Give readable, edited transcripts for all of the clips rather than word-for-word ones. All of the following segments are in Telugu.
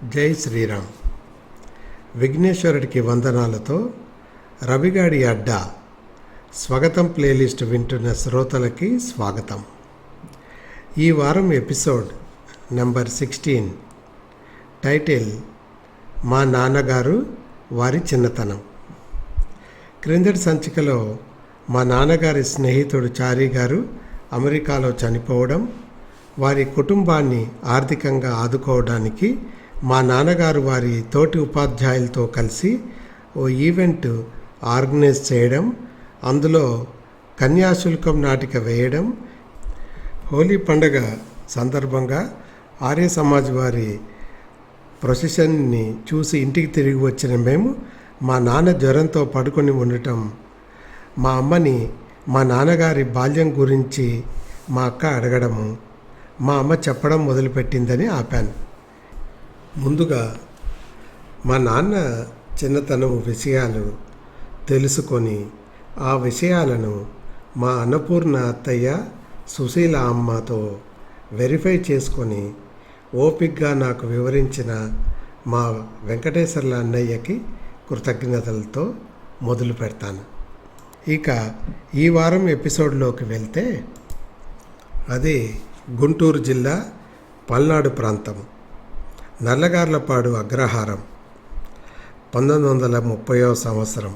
జై శ్రీరామ్. విఘ్నేశ్వరుడికి వందనాలతో రవిగాడి అడ్డా స్వాగతం ప్లేలిస్ట్ వింటున్న శ్రోతలకి స్వాగతం. ఈ వారం ఎపిసోడ్ నెంబర్ 16, టైటిల్ మా నాన్నగారు వారి చిన్నతనం. క్రిందటి సంచికలో మా నాన్నగారి స్నేహితుడు చారీ గారు అమెరికాలో చనిపోవడం, వారి కుటుంబాన్ని ఆర్థికంగా ఆదుకోవడానికి మా నాన్నగారు వారి తోటి ఉపాధ్యాయులతో కలిసి ఓ ఈవెంట్ ఆర్గనైజ్ చేయడం, అందులో కన్యాశుల్కం నాటిక వేయడం, హోలీ పండుగ సందర్భంగా ఆర్య సమాజ్ వారి ప్రొసెషన్ని చూసి ఇంటికి తిరిగి వచ్చిన మేము మా నాన్న జ్వరంతో పడుకొని ఉండటం, మా అమ్మని మా నాన్నగారి బాల్యం గురించి మా అక్క అడగడము, మా అమ్మ చెప్పడం మొదలుపెట్టిందని ఆపాను. ముందుగా మా నాన్న చిన్నతనం విషయాలు తెలుసుకొని ఆ విషయాలను మా అన్నపూర్ణ అత్తయ్య సుశీల అమ్మతో వెరిఫై చేసుకొని ఓపికగా నాకు వివరించిన మా వెంకటేశ్వర్ల అన్నయ్యకి కృతజ్ఞతలతో మొదలు పెడతాను. ఇక ఈ వారం ఎపిసోడ్లోకి వెళ్తే, అది గుంటూరు జిల్లా పల్నాడు ప్రాంతం, నల్లగార్లపాడు అగ్రహారం, 1930వ సంవత్సరం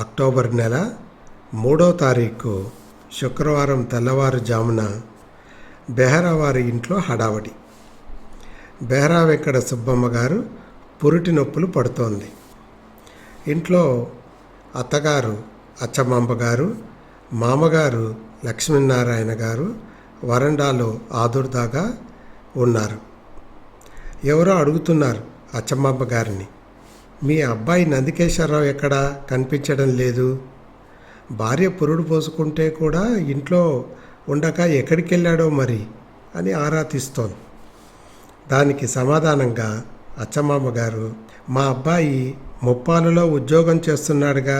అక్టోబర్ నెల 3వ తారీఖు శుక్రవారం తెల్లవారుజామున బెహరా వారి ఇంట్లో హడావడి. బెహరా వెంకట సుబ్బమ్మ గారు పురిటి నొప్పులు పడుతోంది. ఇంట్లో అత్తగారు అచ్చమాంబ గారు, మామగారు లక్ష్మీనారాయణ గారు వరండాలో ఆదుర్దాగా ఉన్నారు. ఎవరో అడుగుతున్నారు అచ్చమ్మ గారిని, మీ అబ్బాయి నందికేశ్వరరావు ఎక్కడా కనిపించడం లేదు, భార్య పురుడు పోసుకుంటే కూడా ఇంట్లో ఉండక ఎక్కడికి వెళ్ళాడో మరి అని ఆరా తీస్తోంది. దానికి సమాధానంగా అచ్చమ్మ గారు, మా అబ్బాయి ముప్పాలులో ఉద్యోగం చేస్తున్నాడుగా,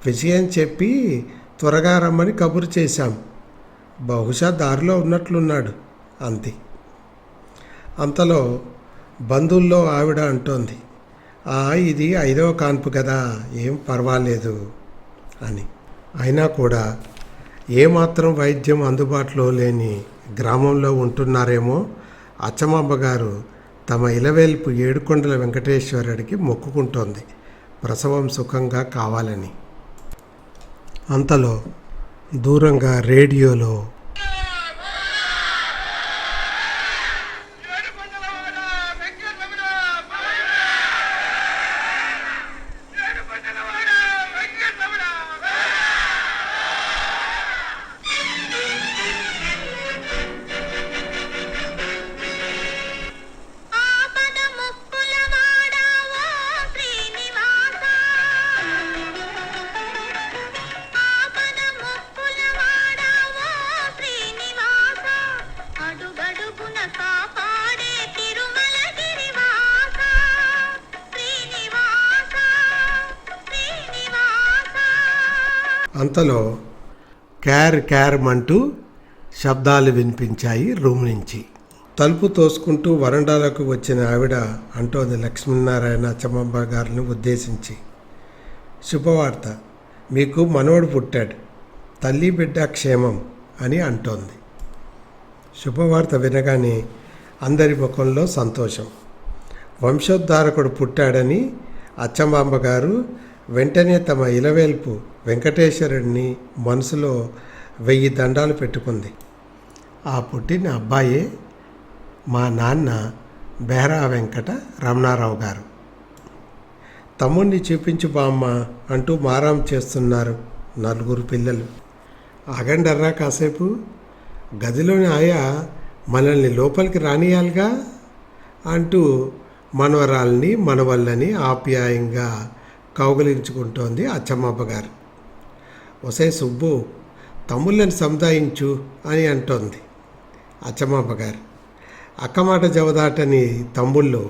విషయం చెప్పి త్వరగా రమ్మని కబురు చేశాం, బహుశా దారిలో ఉన్నట్లున్నాడు అంది. అంతలో బంధువుల్లో ఆవిడ అంటోంది, ఇది 5వ కాన్పు కదా, ఏం పర్వాలేదు అని. అయినా కూడా ఏమాత్రం వైద్యం అందుబాటులో లేని గ్రామంలో ఉంటున్నారేమో అచ్చమాంబ గారు తమ ఇలవేల్పు ఏడుకొండల వెంకటేశ్వరుడికి మొక్కుకుంటోంది ప్రసవం సుఖంగా కావాలని. అంతలో దూరంగా రేడియోలో అంతలో క్యారమంటూ శబ్దాలు వినిపించాయి రూమ్ నుంచి. తలుపు తోసుకుంటూ వరండాలకు వచ్చిన ఆవిడ అంటోంది లక్ష్మీనారాయణ అచ్చమ్మ గారిని ఉద్దేశించి, శుభవార్త, మీకు మనవడు పుట్టాడు, తల్లి బిడ్డ క్షేమం అని అంటోంది. శుభవార్త వినగానే అందరి ముఖంలో సంతోషం. వంశోద్ధారకుడు పుట్టాడని అచ్చమ్మ గారు వెంటనే తమ ఇలవేల్పు వెంకటేశ్వరుడిని మనసులో 1000 దండాలు పెట్టుకుంది. ఆ పుట్టిన అబ్బాయే మా నాన్న బెహరా వెంకట రమణారావు గారు. తమ్ముడిని చూపించు బామ్మ అంటూ మారాం చేస్తున్నారు 4 పిల్లలు. ఆగండర్రా కాసేపు, గదిలోని ఆయా మనల్ని లోపలికి రానియాలిగా అంటూ మనవరాల్ని మనవళ్ళని ఆప్యాయంగా కౌగలించుకుంటోంది అచ్చమ్మ గారు. ఒసే సుబ్బు, తమ్ముళ్ళని సముదాయించు అని అంటోంది అచ్చమ్మ గారు. అక్కమాట జవదాటని తమ్ముళ్ళు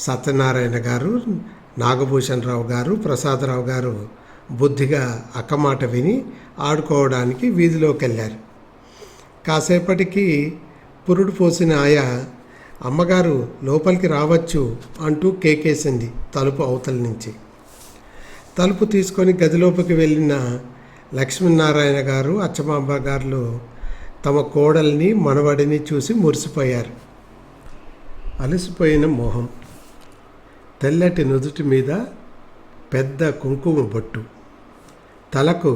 సత్యనారాయణ గారు, నాగభూషణరావు గారు, ప్రసాదరావు గారు బుద్ధిగా అక్కమాట విని ఆడుకోవడానికి వీధిలోకి వెళ్ళారు. కాసేపటికి పురుడు పోసిన ఆయా అమ్మగారు లోపలికి రావచ్చు అంటూ కేకేసింది తలుపు అవతల నుంచి. తలుపు తీసుకొని గదిలోపలికి వెళ్ళిన లక్ష్మీనారాయణ గారు, అచ్చమాంబ గారు తమ కోడల్ని మనవడిని చూసి మురిసిపోయారు. అలసిపోయిన మొహం, తెల్లటి నుదుటి మీద పెద్ద కుంకుమ బొట్టు, తలకు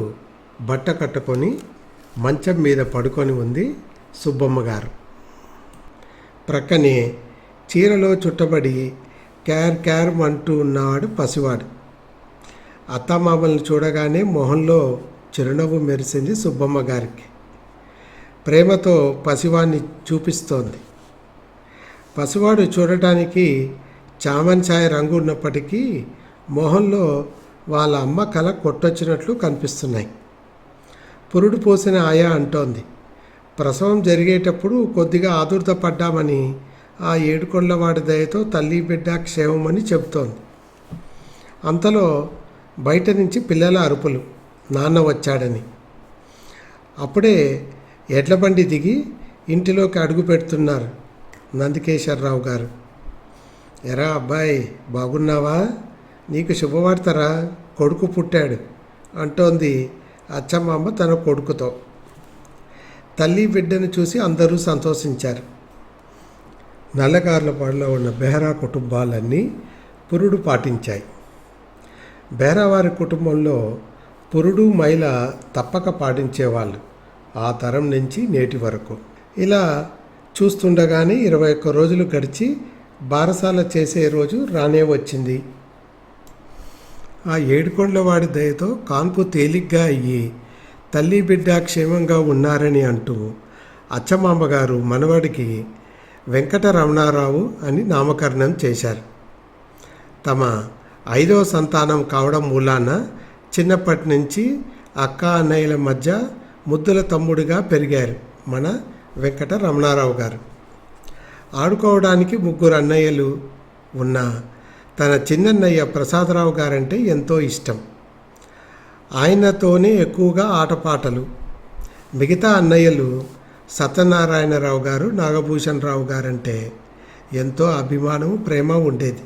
బట్ట కట్టుకొని మంచం మీద పడుకొని ఉంది సుబ్బమ్మ గారు. ప్రక్కనే చీరలో చుట్టబడి క్యార్ క్యార్ అంటూ ఉన్నవాడు పసివాడు. అత్తమామల్ని చూడగానే మొహంలో చిరునవ్వు మెరిసింది సుబ్బమ్మ గారికి. ప్రేమతో పసివాడిని చూపిస్తోంది. పసివాడు చూడటానికి చామన్ ఛాయ రంగు ఉన్నప్పటికీ మొహంలో వాళ్ళ అమ్మ కళ కొట్టొచ్చినట్లు కనిపిస్తున్నాయి. పురుడు పోసిన ఆయా అంటోంది. ప్రసవం జరిగేటప్పుడు కొద్దిగా ఆదుర్త పడ్డామని ఆ ఏడుకొండవాడి దయతో తల్లి బిడ్డ క్షేమమని చెబుతోంది. అంతలో బయట నుంచి పిల్లల అరుపులు, నాన్న వచ్చాడని. అప్పుడే ఎడ్లబండి దిగి ఇంటిలోకి అడుగు పెడుతున్నారు నందికేశ్వరరావు గారు. ఎరా అబ్బాయి, బాగున్నావా? నీకు శుభవార్తరా, కొడుకు పుట్టాడు అంటోంది అచ్చమ్మ తన కొడుకుతో. తల్లి బిడ్డను చూసి అందరూ సంతోషించారు. నల్లగార్లపాడులో ఉన్న బెహరా కుటుంబాలన్నీ పురుడు పాటించాయి. బెహరావారి కుటుంబంలో పురుడు మైల తప్పక పాటించేవాళ్ళు ఆ తరం నుంచి నేటి వరకు. ఇలా చూస్తుండగానే 21 రోజులు గడిచి బారసాల చేసే రోజు రానే వచ్చింది. ఆ ఏడుకొండలవాడి దయతో కాన్పు తేలిగ్గా అయ్యి తల్లి బిడ్డ క్షేమంగా ఉన్నారని అంటూ అచ్చమాంబ గారు మనవడికి వెంకటరమణారావు అని నామకరణం చేశారు. తమ 5వ సంతానం కావడం మూలాన చిన్నప్పటి నుంచి అక్క అన్నయ్యల మధ్య ముద్దుల తమ్ముడిగా పెరిగారు మన వెంకటరమణారావు గారు. ఆడుకోవడానికి 3 అన్నయ్యలు ఉన్న తన చిన్నన్నయ్య ప్రసాదరావు గారంటే ఎంతో ఇష్టం. ఆయనతోనే ఎక్కువగా ఆటపాటలు. మిగతా అన్నయ్యలు సత్యనారాయణరావు గారు, నాగభూషణ్ రావు గారంటే ఎంతో అభిమానం, ప్రేమ ఉండేది.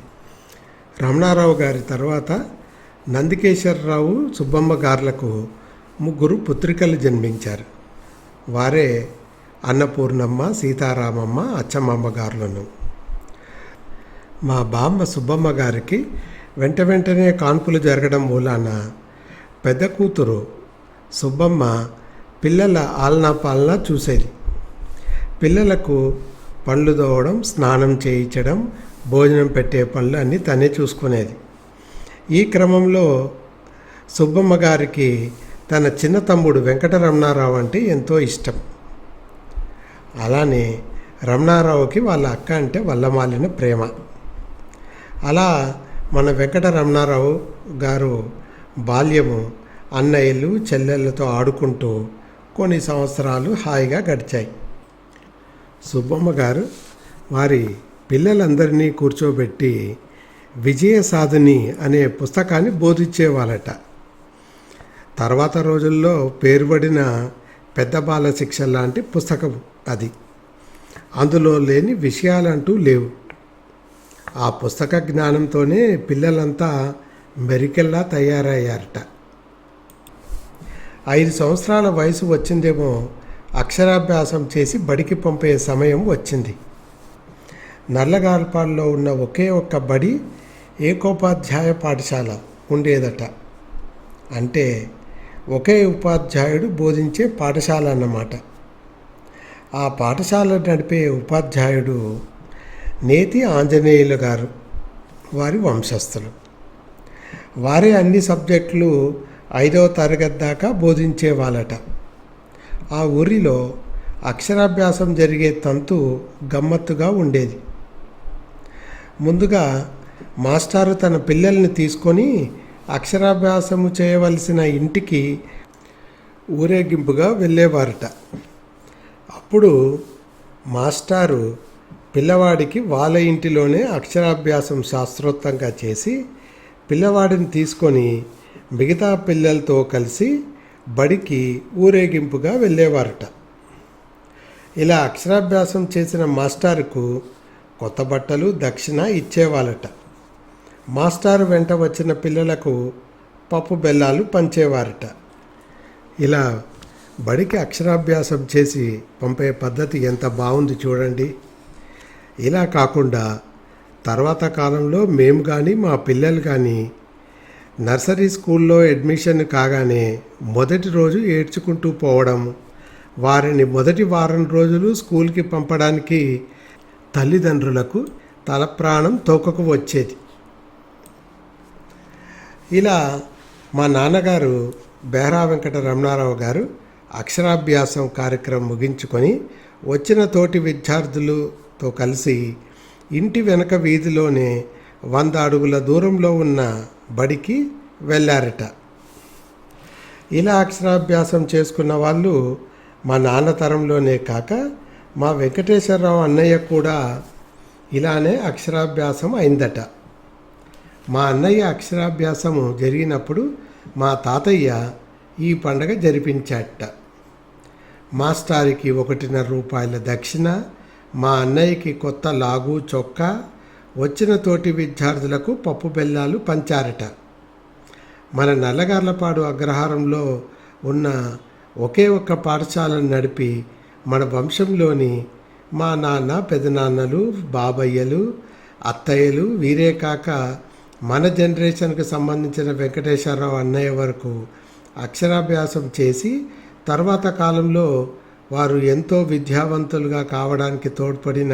రమణారావు గారి తర్వాత నందికేశ్వరరావు, సుబ్బమ్మ గార్లకు 3 పుత్రికలు జన్మించారు. వారే అన్నపూర్ణమ్మ, సీతారామమ్మ, అచ్చమాంబ గారులను. మా బామ్మ సుబ్బమ్మ గారికి వెంటనే కాన్పులు జరగడం మూలాన పెద్ద కూతురు సుబ్బమ్మ పిల్లల ఆలనా పాలన చూసేది. పిల్లలకు పండ్లు తోవడం, స్నానం చేయించడం, భోజనం పెట్టే పనులు అన్నీ తనే చూసుకునేది. ఈ క్రమంలో సుబ్బమ్మ గారికి తన చిన్న తమ్ముడు వెంకటరమణారావు అంటే ఎంతో ఇష్టం. అలానే రమణారావుకి వాళ్ళ అక్క అంటే వల్లమాలిన ప్రేమ. అలా మన వెంకటరమణారావు గారు బాల్యము అన్నయ్యలు చెల్లెళ్ళతో ఆడుకుంటూ కొన్ని సంవత్సరాలు హాయిగా గడిచాయి. సుబ్బమ్మ గారు వారి పిల్లలందరినీ కూర్చోబెట్టి విజయ సాధని అనే పుస్తకాన్ని బోధించేవాళ్ళట. తర్వాత రోజుల్లో పేరుబడిన పెద్ద బాల శిక్ష లాంటి పుస్తకం అది. అందులో లేని విషయాలంటూ లేవు. ఆ పుస్తక జ్ఞానంతోనే పిల్లలంతా మెరికెల్లా తయారయ్యారట. 5 సంవత్సరాల వయసు వచ్చిందేమో అక్షరాభ్యాసం చేసి బడికి పంపే సమయం వచ్చింది. నల్లగాల్పాడులో ఉన్న ఒకే ఒక్క బడి ఏకోపాధ్యాయ పాఠశాల ఉండేదట. అంటే ఒకే ఉపాధ్యాయుడు బోధించే పాఠశాల అన్నమాట. ఆ పాఠశాల నడిపే ఉపాధ్యాయుడు నేతి ఆంజనేయులు గారు, వారి వంశస్థులు. వారే అన్ని సబ్జెక్టులు 5వ తరగతి దాకా బోధించేవాళ్ళట. ఆ ఊరిలో అక్షరాభ్యాసం జరిగే తంతు గమ్మత్తుగా ఉండేది. ముందుగా మాస్టారు తన పిల్లల్ని తీసుకొని అక్షరాభ్యాసము చేయవలసిన ఇంటికి ఊరేగింపుగా వెళ్ళేవారట. అప్పుడు మాస్టారు పిల్లవాడికి వాళ్ళ ఇంటిలోనే అక్షరాభ్యాసం శాస్త్రోక్తంగా చేసి పిల్లవాడిని తీసుకొని మిగతా పిల్లలతో కలిసి బడికి ఊరేగింపుగా వెళ్ళేవారట. ఇలా అక్షరాభ్యాసం చేసిన మాస్టారుకు కొత్త బట్టలు దక్షిణ ఇచ్చేవాళ్ళట. మాస్టారు వెంట వచ్చిన పిల్లలకు పప్పు బెల్లాలు పంచేవారట. ఇలా బడికి అక్షరాభ్యాసం చేసి పంపే పద్ధతి ఎంత బాగుంది చూడండి. ఇలా కాకుండా తర్వాత కాలంలో మేము కానీ మా పిల్లలు కానీ నర్సరీ స్కూల్లో అడ్మిషన్ కాగానే మొదటి రోజు ఏడ్చుకుంటూ పోవడం, వారిని మొదటి వారం రోజులు స్కూల్కి పంపడానికి తల్లిదండ్రులకు తలప్రాణం తోకకు వచ్చేది. ఇలా మా నాన్నగారు బెహరా వెంకట రమణారావు గారు అక్షరాభ్యాసం కార్యక్రమం ముగించుకొని వచ్చిన తోటి విద్యార్థులతో కలిసి ఇంటి వెనక వీధిలోనే 100 అడుగుల దూరంలో ఉన్న బడికి వెళ్ళారట. ఇలా అక్షరాభ్యాసం చేసుకున్న వాళ్ళు మా నాన్న తరంలోనే కాక మా వెంకటేశ్వరరావు అన్నయ్య కూడా ఇలానే అక్షరాభ్యాసం అయిందట. మా అన్నయ్య అక్షరాభ్యాసము జరిగినప్పుడు మా తాతయ్య ఈ పండగ జరిపించాట. మాస్టారికి 1.5 రూపాయల దక్షిణ, మా అన్నయ్యకి కొత్త లాగు చొక్కా, వచ్చిన తోటి విద్యార్థులకు పప్పు బెల్లాలు పంచారట. మన నల్లగార్లపాడు అగ్రహారంలో ఉన్న ఒకే ఒక్క పాఠశాలను నడిపి మన వంశంలోని మా నాన్న, పెదనాన్నలు, బాబయ్యలు, అత్తయ్యలు, వీరే కాక మన జనరేషన్కి సంబంధించిన వెంకటేశ్వరరావు అన్నయ్య వరకు అక్షరాభ్యాసం చేసి తర్వాత కాలంలో వారు ఎంతో విద్యావంతులుగా కావడానికి తోడ్పడిన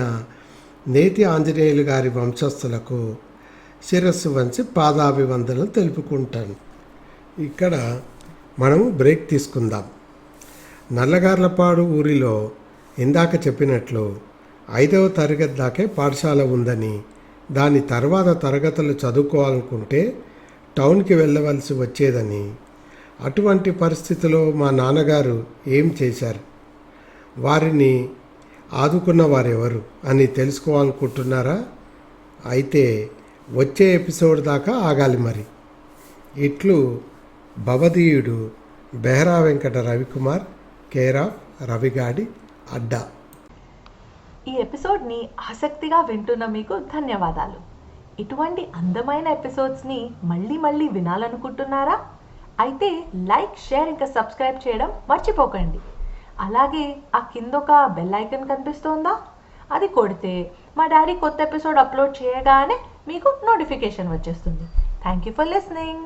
నేతి ఆంజనేయులు గారి వంశస్థులకు శిరస్సు వంచి పాదాభివందనలు తెలుపుకుంటాను. ఇక్కడ మనము బ్రేక్ తీసుకుందాం. నల్లగార్లపాడు ఊరిలో ఇందాక చెప్పినట్లు 5వ తరగతి దాకే పాఠశాల ఉందని, దాని తర్వాత తరగతులు చదువుకోవాలనుకుంటే టౌన్కి వెళ్ళవలసి వచ్చేదని, అటువంటి పరిస్థితిలో మా నాన్నగారు ఏం చేశారు, వారిని ఆదుకున్న వారెవరు అని తెలుసుకోవాలనుకుంటున్నారా? అయితే వచ్చే ఎపిసోడ్ దాకా ఆగాలి మరి. ఇట్లు భవదీయుడు బెహరా వెంకట రవికుమార్, కేర్ ఆఫ్ రవిగాడి అడ్డా. ఈ ఎపిసోడ్ని ఆసక్తిగా వింటున్న మీకు ధన్యవాదాలు. ఇటువంటి అందమైన ఎపిసోడ్స్ని మళ్ళీ మళ్ళీ వినాలనుకుంటున్నారా? అయితే లైక్, షేర్ ఇంకా సబ్స్క్రైబ్ చేయడం మర్చిపోకండి. అలాగే ఆ కింద ఒక బెల్ ఐకాన్ కనిపిస్తోందా? అది కొడితే మా డాడీ కొత్త ఎపిసోడ్ అప్లోడ్ చేయగానే మీకు నోటిఫికేషన్ వచ్చేస్తుంది. Thank you for listening.